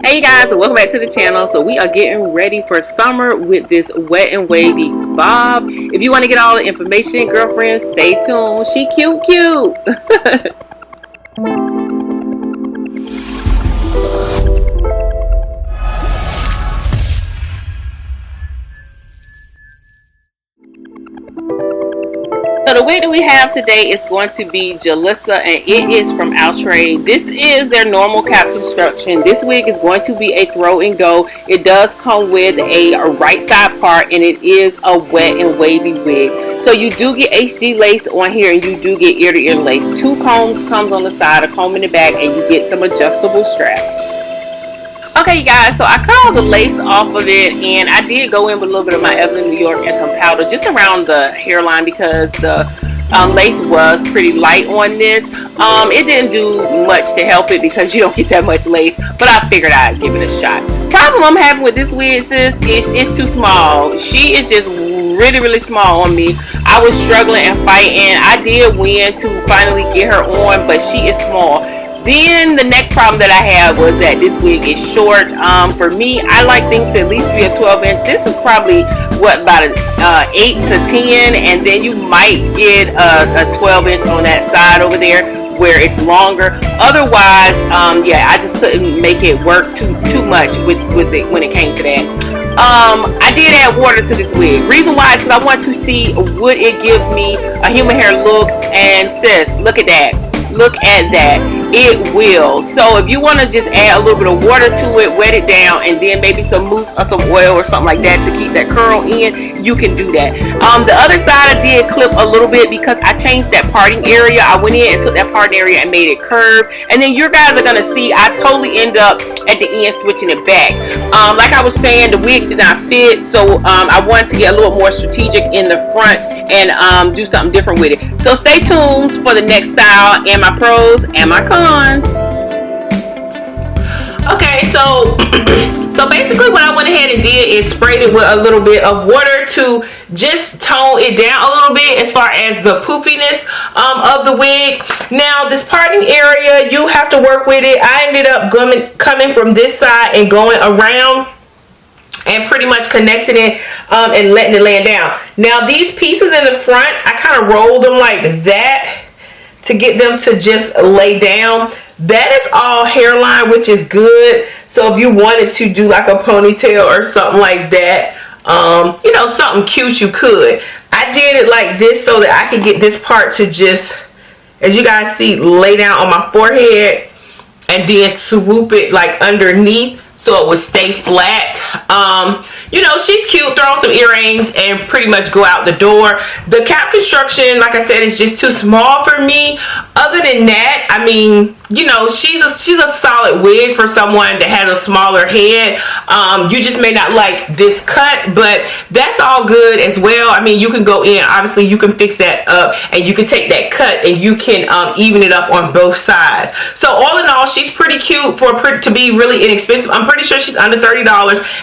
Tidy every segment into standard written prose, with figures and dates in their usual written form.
Hey you guys, welcome back to the channel. So we are getting ready for summer with this wet and wavy bob. If you want to get all the information, girlfriends, stay tuned. She cute. So the wig that we have today is going to be Julisa, and it is from Outre. This is their normal cap construction. This wig is going to be a throw and go. It does come with a right side part, and it is a wet and wavy wig. So you do get HG lace on here, and you do get ear to ear lace. 2 combs comes on the side, a comb in the back, and you get some adjustable straps. Okay, you guys, so I cut all the lace off of it, and I did go in with a little bit of my Evelyn New York and some powder just around the hairline because the lace was pretty light on this. It didn't do much to help it because you don't get that much lace, but I figured I'd give it a shot. Problem I'm having with this wig, sis, is it's too small. She is just really small on me. I was struggling and fighting. I did win to finally get her on, but she is small. Then the next problem that I had was that this wig is short. For me, I like things to at least be a 12 inch. This is probably what, about an 8 to 10, and then you might get a 12 inch on that side over there where it's longer. Otherwise, yeah, I just couldn't make it work too much with it when it came to that. I did add water to this wig. Reason why is because I want to see would it give me a human hair look, and sis, look at that. Look at that. It will. So if you want to just add a little bit of water to it, wet it down, and then maybe some mousse or some oil or something like that to keep that curl in, you can do that. The other side I did clip a little bit because I changed that parting area. I went in and took that parting area and made it curved, and then you guys are gonna see I totally end up at the end switching it back. Like I was saying, the wig did not fit, so I wanted to get a little more strategic in the front and do something different with it. So stay tuned for the next style and my pros and my cons. Okay, so basically what I went ahead and did is sprayed it with a little bit of water to just tone it down a little bit as far as the poofiness of the wig. Now this parting area, you have to work with it. I ended up coming from this side and going around and pretty much connecting it and letting it lay down. Now these pieces in the front, I kind of rolled them like that to get them to just lay down. That is all hairline, which is good. So if you wanted to do like a ponytail or something like that, you know, something cute, you could. I did it like this so that I could get this part to just, as you guys see, lay down on my forehead and then swoop it like underneath so it would stay flat. You know, she's cute. Throw on some earrings and pretty much go out the door. The cap construction, like I said, is just too small for me. Other than that, I mean, you know, she's a solid wig for someone that has a smaller head. You just may not like this cut, but that's all good as well. I mean, you can go in, obviously you can fix that up, and you can take that cut and you can even it up on both sides. So all in all, she's pretty cute to be really inexpensive. I'm pretty sure she's under $30.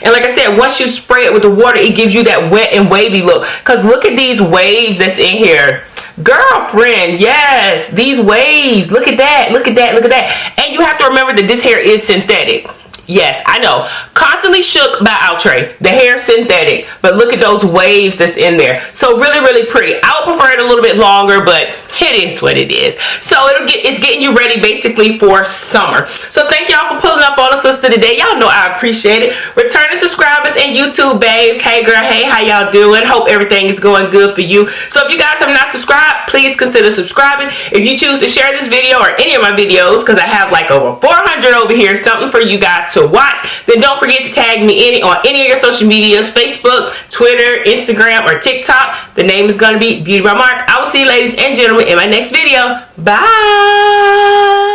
And like I said, once you spray it with the water, it gives you that wet and wavy look. Because look at these waves that's in here. Girlfriend, yes, these waves. Look at that. Look at that. Look at that. And you have to remember that this hair is synthetic. Yes, I know. Constantly shook by Outre. The hair synthetic, but look at those waves that's in there. So really pretty. I would prefer it a little bit longer, but it is what it is. So it's getting you ready basically for summer. So thank y'all for pulling up on us today. Y'all know I appreciate it. Returning subscribers and YouTube babes. Hey girl, hey, how y'all doing? Hope everything is going good for you. So if you guys have not subscribed, please consider subscribing. If you choose to share this video or any of my videos, because I have like over 400 over here, something for you guys to watch, then don't forget to tag me on any of your social medias, Facebook, Twitter, Instagram, or TikTok. The name is going to be Beauty by Mark. I will see you ladies and gentlemen in my next video. Bye.